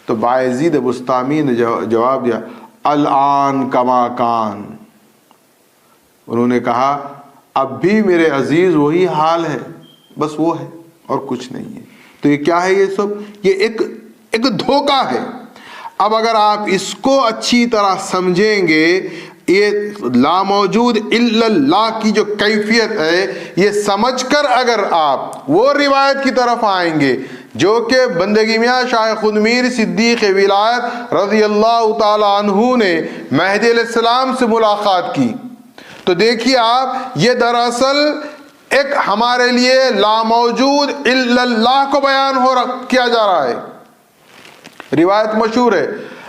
تو بایزید بسطامی نے جواب دیا، الآن کما کان۔ انہوں نے کہا اب بھی میرے عزیز وہی حال ہے، بس وہ ہے اور کچھ نہیں ہے۔ تو یہ کیا ہے؟ یہ سب یہ ایک دھوکہ ہے۔ اب اگر آپ اس کو اچھی طرح سمجھیں گے، یہ لا موجود الا اللہ کی جو کیفیت ہے، یہ سمجھ کر اگر آپ وہ روایت کی طرف آئیں گے جو کہ بندگی میاں شاہ خود میر صدیق ولایت رضی اللہ تعالی عنہ نے مہدی علیہ السلام سے ملاقات کی، تو دیکھیے آپ، یہ دراصل ایک ہمارے لیے لا موجود الا اللہ کو بیان کیا جا رہا ہے۔ روایت مشہور ہے۔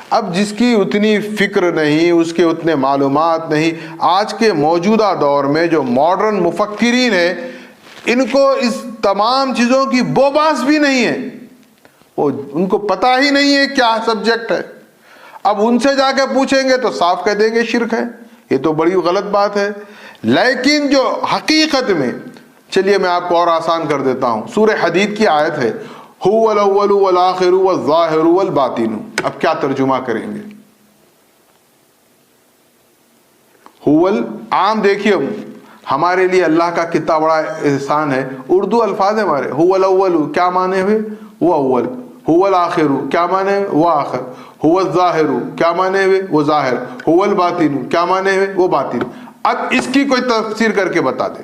اب جس کی اتنی فکر نہیں، اس کے اتنے معلومات نہیں، آج کے موجودہ دور میں جو ماڈرن مفکرین ہیں، ان کو اس تمام چیزوں کی بوباس بھی نہیں ہے، ان کو پتہ ہی نہیں ہے کیا سبجیکٹ ہے۔ اب ان سے جا کے پوچھیں گے تو صاف کہہ دیں گے شرک ہے، یہ تو بڑی غلط بات ہے۔ لیکن جو حقیقت میں، چلیے میں آپ کو اور آسان کر دیتا ہوں، سورہ حدید کی آیت ہے، هو الاول والآخر والظاہر والباطن۔ اب کیا ترجمہ کریں گے؟ عام دیکھیے، ہمارے لیے اللہ کا کتنا بڑا احسان ہے. اردو الفاظ ہے ہمارے. هو الاول کیا معنی ہوئے؟ وہ اول. هو الاخر کیا معنی ہوئے؟ وہ آخر. هو الظاہر کیا معنی ہوئے؟ وہ ظاہر. هو الباطن کیا معنی ہوئے؟ وہ باطن. اب اس کی کوئی تفسیر کر کے بتا دے.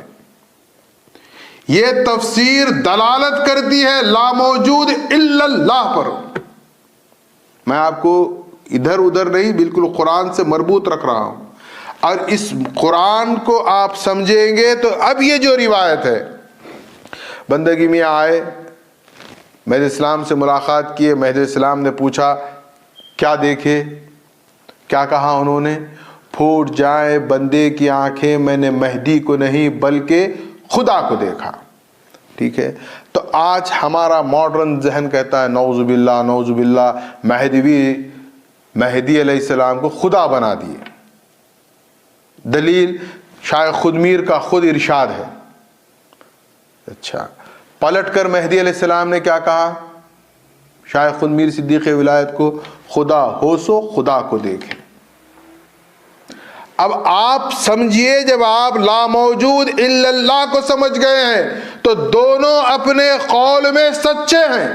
یہ تفسیر دلالت کرتی ہے لا موجود الا اللہ پر. میں آپ کو ادھر ادھر نہیں، بالکل قرآن سے مربوط رکھ رہا ہوں. اور اس قرآن کو آپ سمجھیں گے تو اب یہ جو روایت ہے، بندگی میں آئے، مہدی اسلام سے ملاقات کیے، مہدی اسلام نے پوچھا کیا دیکھے؟ کیا کہا انہوں نے؟ پھوٹ جائیں بندے کی آنکھیں، میں نے مہدی کو نہیں بلکہ خدا کو دیکھا. ٹھیک ہے. تو آج ہمارا ماڈرن ذہن کہتا ہے نعوذ باللہ نعوذ باللہ، مہدی علیہ السلام کو خدا بنا دیے. دلیل شاہ خود میر کا خود ارشاد ہے. اچھا، پلٹ کر مہدی علیہ السلام نے کیا کہا؟ شاہ خود میر صدیق ولایت کو خدا ہو سو خدا کو دیکھیں. اب آپ سمجھیے، جب آپ لا موجود الا اللہ کو سمجھ گئے ہیں تو دونوں اپنے قول میں سچے ہیں.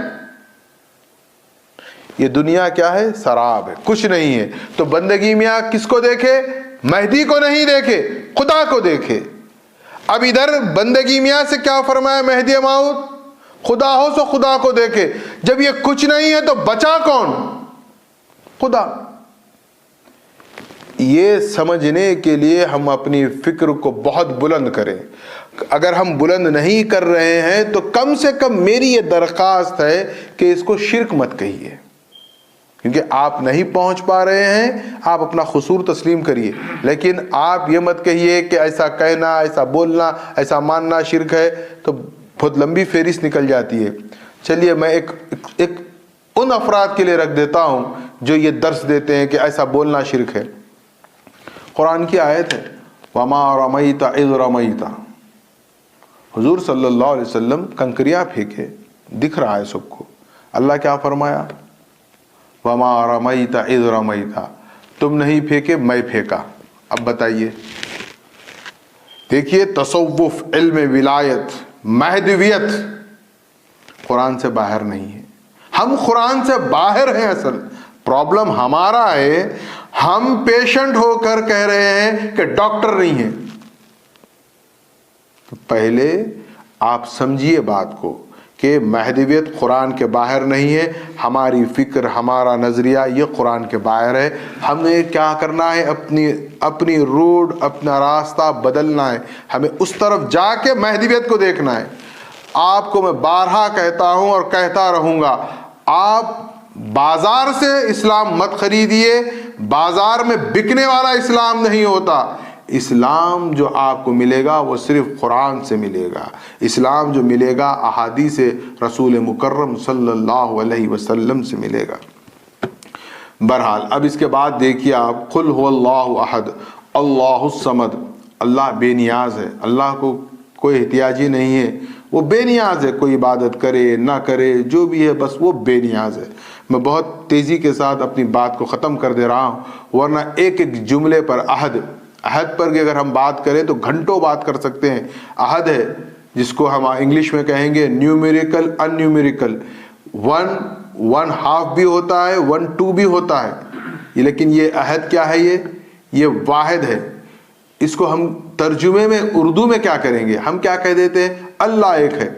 یہ دنیا کیا ہے؟ سراب ہے، کچھ نہیں ہے. تو بندگی میاں کس کو دیکھے؟ مہدی کو نہیں دیکھے، خدا کو دیکھے. اب ادھر بندگی میاں سے کیا فرمایا مہدی موعود؟ خدا ہو سو خدا کو دیکھے. جب یہ کچھ نہیں ہے تو بچا کون؟ خدا. یہ سمجھنے کے لیے ہم اپنی فکر کو بہت بلند کریں. اگر ہم بلند نہیں کر رہے ہیں تو کم سے کم میری یہ درخواست ہے کہ اس کو شرک مت کہیے، کیونکہ آپ نہیں پہنچ پا رہے ہیں. آپ اپنا قصور تسلیم کریے، لیکن آپ یہ مت کہیے کہ ایسا کہنا، ایسا بولنا، ایسا ماننا شرک ہے. تو بہت لمبی فہرست نکل جاتی ہے. چلیے میں ایک ان افراد کے لیے رکھ دیتا ہوں جو یہ درس دیتے ہیں کہ ایسا بولنا شرک ہے. قرآن کی آیت ہے وَمَا رَمَيْتَ إِذْ رَمَيْتَ. حضور صلی اللہ علیہ وسلم کنکریاں پھینکے، دکھ رہا ہے سب کو. اللہ کیا فرمایا؟ وَمَا رَمَيْتَ إِذْ رَمَيْتَ. تم نہیں پھینکے، میں پھینکا. اب بتائیے، دیکھیے تصوف، علم ولایت، مہدویت قرآن سے باہر نہیں ہے. ہم قرآن سے باہر ہیں. اصل پرابلم ہمارا ہے، ہم پیشنٹ ہو کر کہہ رہے ہیں کہ ڈاکٹر نہیں ہیں. پہلے آپ سمجھیے بات کو کہ مہدویت قرآن کے باہر نہیں ہے. ہماری فکر، ہمارا نظریہ یہ قرآن کے باہر ہے. ہم نے کیا کرنا ہے؟ اپنی روڈ، اپنا راستہ بدلنا ہے. ہمیں اس طرف جا کے مہدویت کو دیکھنا ہے. آپ کو میں بارہا کہتا ہوں اور کہتا رہوں گا، آپ بازار سے اسلام مت خریدیے. بازار میں بکنے والا اسلام نہیں ہوتا. اسلام جو آپ کو ملے گا وہ صرف قرآن سے ملے گا. اسلام جو ملے گا احادیث رسول مکرم صلی اللہ علیہ وسلم سے ملے گا. بہرحال اب اس کے بعد دیکھیے آپ، قل هو اللہ احد اللہ الصمد. اللہ بے نیاز ہے، اللہ کو کوئی احتیاجی نہیں ہے. وہ بے نیاز ہے، کوئی عبادت کرے نہ کرے جو بھی ہے، بس وہ بے نیاز ہے. میں بہت تیزی کے ساتھ اپنی بات کو ختم کر دے رہا ہوں، ورنہ ایک جملے پر عہد پر اگر ہم بات کریں تو گھنٹوں بات کر سکتے ہیں. عہد ہے جس کو ہم انگلش میں کہیں گے نیومیریکل ان نیومیریکل. 1 ہاف بھی ہوتا ہے، 1 2 بھی ہوتا ہے. لیکن یہ عہد کیا ہے؟ یہ واحد ہے. اس کو ہم ترجمے میں اردو میں کیا کریں گے؟ ہم کیا کہہ دیتے ہیں؟ اللہ ایک ہے.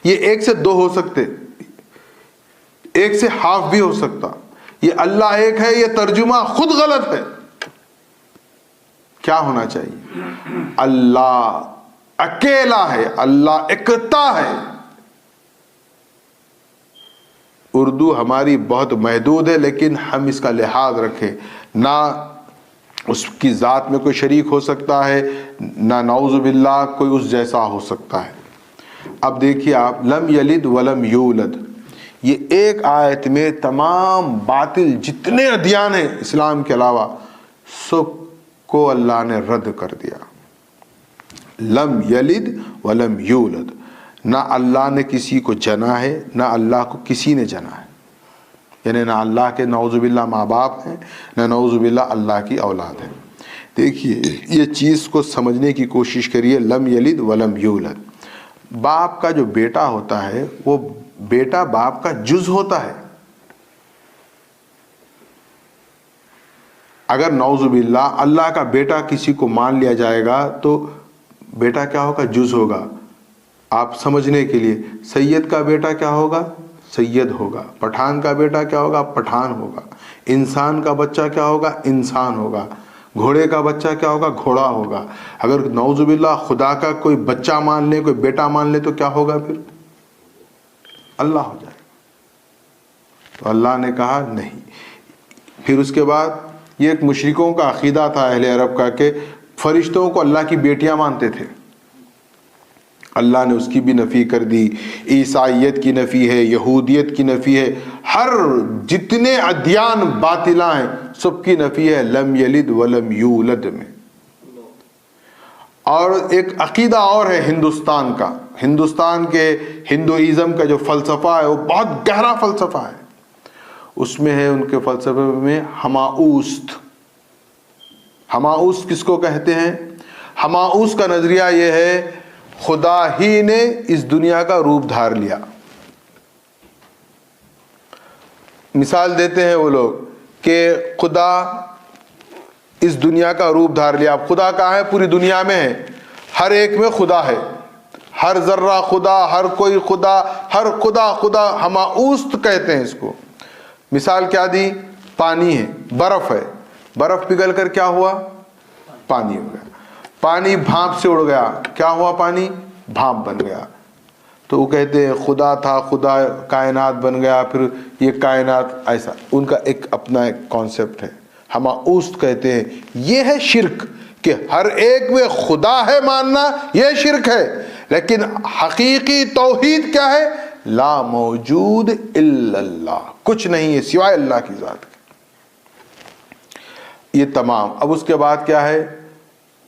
یہ 1 سے 2 ہو سکتے، 1 سے ہاف بھی ہو سکتا. یہ اللہ ایک ہے، یہ ترجمہ خود غلط ہے. کیا ہونا چاہیے؟ اللہ اکیلا ہے، اللہ اکتا ہے. اردو ہماری بہت محدود ہے، لیکن ہم اس کا لحاظ رکھیں. نہ اس کی ذات میں کوئی شریک ہو سکتا ہے، نہ نعوذ باللہ کوئی اس جیسا ہو سکتا ہے. اب دیکھیے آپ، لم یلد ولم یولد، یہ ایک آیت میں تمام باطل جتنے ادیان ہیں اسلام کے علاوہ سب کو اللہ نے رد کر دیا. لم یلد ولم یولد، نہ اللہ نے کسی کو جنا ہے، نہ اللہ کو کسی نے جنا ہے. یعنی نہ اللہ کے نعوذ باللہ ماں باپ ہیں، نہ نعوذ باللہ اللہ کی اولاد ہے. دیکھیے یہ چیز کو سمجھنے کی کوشش کریے. لم یلد ولم یولد. باپ کا جو بیٹا ہوتا ہے وہ بیٹا باپ کا جز ہوتا ہے. اگر نعوذ باللہ اللہ کا بیٹا کسی کو مان لیا جائے گا تو بیٹا کیا ہوگا؟ جز ہوگا. آپ سمجھنے کے لیے سید کا بیٹا کیا ہوگا؟ سید ہوگا. پٹھان کا بیٹا کیا ہوگا؟ پٹھان ہوگا. انسان کا بچہ کیا ہوگا؟ انسان ہوگا. گھوڑے کا بچہ کیا ہوگا؟ گھوڑا ہوگا. اگر نعوذ باللہ خدا کا کوئی بچہ مان لے، کوئی بیٹا مان لے تو کیا ہوگا؟ پھر اللہ ہو جائے گا. تو اللہ نے کہا نہیں. پھر اس کے بعد یہ ایک مشرکوں کا عقیدہ تھا اہل عرب کا کہ فرشتوں کو اللہ کی بیٹیاں مانتے تھے. اللہ نے اس کی بھی نفی کر دی. عیسائیت کی نفی ہے، یہودیت کی نفی ہے، ہر جتنے ادیان باطلاں ہیں سب کی نفی ہے لم یلد ولم یولد میں. اور ایک عقیدہ اور ہے ہندوستان کا. ہندوستان کے ہندوازم کا جو فلسفہ ہے وہ بہت گہرا فلسفہ ہے. اس میں ہے ان کے فلسفے میں ہماؤست. ہماؤست کس کو کہتے ہیں؟ ہماؤست کا نظریہ یہ ہے خدا ہی نے اس دنیا کا روپ دھار لیا. مثال دیتے ہیں وہ لوگ کہ خدا اس دنیا کا روپ دھار لیا. اب خدا کہاں ہے؟ پوری دنیا میں ہے. ہر ایک میں خدا ہے. ہر ذرہ خدا، ہر کوئی خدا، ہر خدا خدا. ہماؤست کہتے ہیں اس کو. مثال کیا دی؟ پانی ہے، برف ہے. برف پگھل کر کیا ہوا؟ پانی ہو گیا. پانی بھاپ سے اڑ گیا، کیا ہوا؟ پانی بھاپ بن گیا. تو وہ کہتے ہیں خدا تھا، خدا کائنات بن گیا، پھر یہ کائنات ایسا. ان کا ایک اپنا ایک کانسیپٹ ہے. ہماؤست کہتے ہیں یہ ہے شرک کہ ہر ایک میں خدا ہے ماننا، یہ شرک ہے. لیکن حقیقی توحید کیا ہے؟ لا موجود الا اللہ، کچھ نہیں ہے سوائے اللہ کی ذات کے. یہ تمام. اب اس کے بعد کیا ہے؟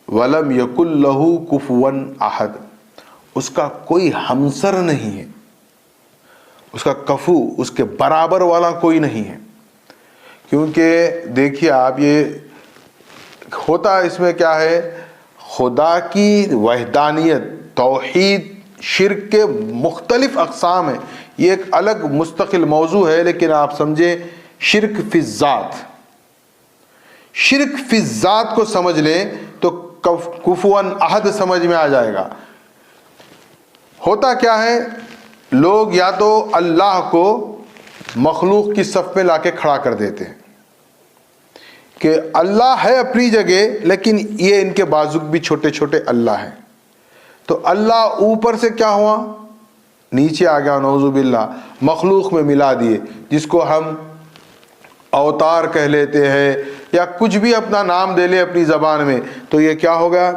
وَلَمْ يَكُنْ لَهُ كُفُوًا أَحَدٌ. اس کا کوئی ہمسر نہیں ہے. اس کا کفو، اس کے برابر والا کوئی نہیں ہے. کیونکہ دیکھیے آپ یہ ہوتا اس میں کیا ہے؟ خدا کی وحدانیت، توحید، شرک کے مختلف اقسام ہیں. یہ ایک الگ مستقل موضوع ہے، لیکن آپ سمجھیں شرک فی الذات. شرک فی الذات کو سمجھ لیں تو کفواً احد سمجھ میں آ جائے گا. ہوتا کیا ہے؟ لوگ یا تو اللہ کو مخلوق کی صف میں لا کے کھڑا کر دیتے ہیں کہ اللہ ہے اپنی جگہ، لیکن یہ ان کے بازو بھی چھوٹے چھوٹے اللہ ہیں. تو اللہ اوپر سے کیا ہوا؟ نیچے آ گیا. نعوذ باللہ مخلوق میں ملا دیے، جس کو ہم اوتار کہہ لیتے ہیں یا کچھ بھی اپنا نام دے لے اپنی زبان میں. تو یہ کیا ہو گیا؟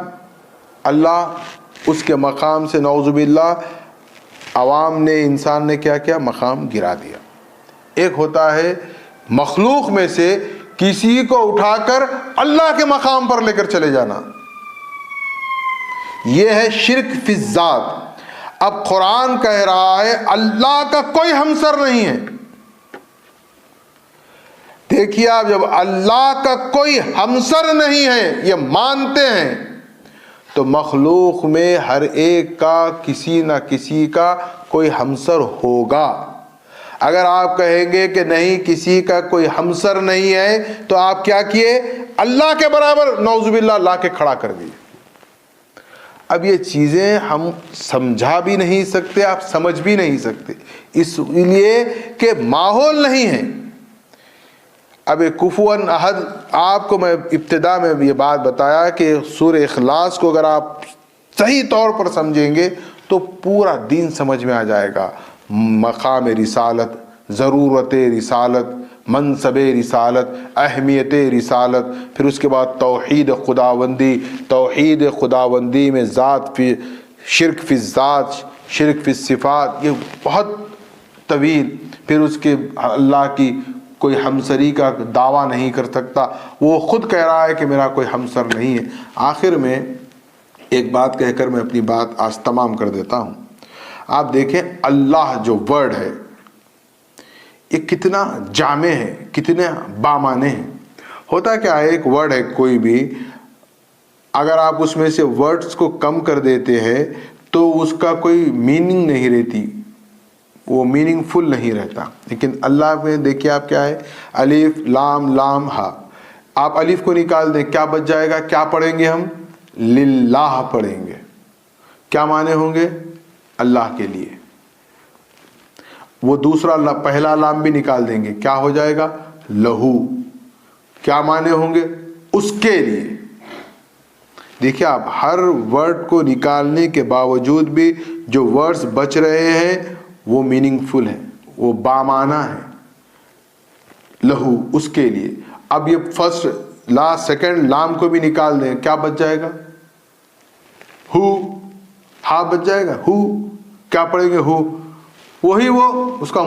اللہ اس کے مقام سے نعوذ باللہ عوام نے، انسان نے کیا کیا؟ مقام گرا دیا. ایک ہوتا ہے مخلوق میں سے کسی کو اٹھا کر اللہ کے مقام پر لے کر چلے جانا، یہ ہے شرک فی الذات. اب قرآن کہہ رہا ہے اللہ کا کوئی ہمسر نہیں ہے. دیکھیے آپ، جب اللہ کا کوئی ہمسر نہیں ہے یہ مانتے ہیں تو مخلوق میں ہر ایک کا کسی نہ کسی کا کوئی ہمسر ہوگا. اگر آپ کہیں گے کہ نہیں کسی کا کوئی ہمسر نہیں ہے تو آپ کیا کیے؟ اللہ کے برابر نعوذ باللہ لا کے کھڑا کر دیے. اب یہ چیزیں ہم سمجھا بھی نہیں سکتے، آپ سمجھ بھی نہیں سکتے، اس لیے کہ ماحول نہیں ہے. اب کفواً احد، آپ کو میں ابتدا میں یہ بات بتایا کہ سورہ اخلاص کو اگر آپ صحیح طور پر سمجھیں گے تو پورا دین سمجھ میں آ جائے گا. مقام رسالت، ضرورت رسالت، منصب رسالت، اہمیت رسالت، پھر اس کے بعد توحید خداوندی. توحید خداوندی میں ذات فی شرک فی الذات، شرک فی الصفات، یہ بہت طویل. پھر اس کے اللہ کی کوئی ہمسری کا دعویٰ نہیں کر سکتا، وہ خود کہہ رہا ہے کہ میرا کوئی ہمسر نہیں ہے. آخر میں ایک بات کہہ کر میں اپنی بات آج تمام کر دیتا ہوں. آپ دیکھیں اللہ جو ورڈ ہے یہ کتنا جامع ہے، کتنے بامعنی ہے. ہوتا کیا ہے، ایک ورڈ ہے کوئی بھی، اگر آپ اس میں سے ورڈز کو کم کر دیتے ہیں تو اس کا کوئی میننگ نہیں رہتی، وہ میننگ فل نہیں رہتا. لیکن اللہ میں دیکھیے آپ کیا ہے، الف لام لام ہا، آپ الف کو نکال دیں کیا بچ جائے گا، کیا پڑھیں گے ہم، للہ پڑھیں گے. کیا معنی ہوں گے، اللہ کے لیے. وہ دوسرا پہلا لام بھی نکال دیں گے کیا ہو جائے گا، لہو. کیا معنی ہوں گے، اس کے لیے. دیکھیے آپ ہر ورڈ کو نکالنے کے باوجود بھی جو ورڈز بچ رہے ہیں وہ میننگ فل ہیں، وہ بامعنی ہیں. لہو اس کے لیے. اب یہ فرسٹ سیکنڈ لام کو بھی نکال دیں کیا بچ جائے گا، ہو. ہا بچ جائے گا، ہو. کیا پڑھیں گے، ہو. وہی وہ اس کا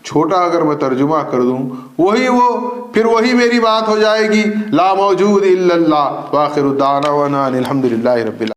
چھوٹا اگر میں ترجمہ کر دوں، وہی وہ پھر وہی میری بات ہو جائے گی، لا موجود الا اللہ. واخر دعوانا الحمد للہ رب العالمین.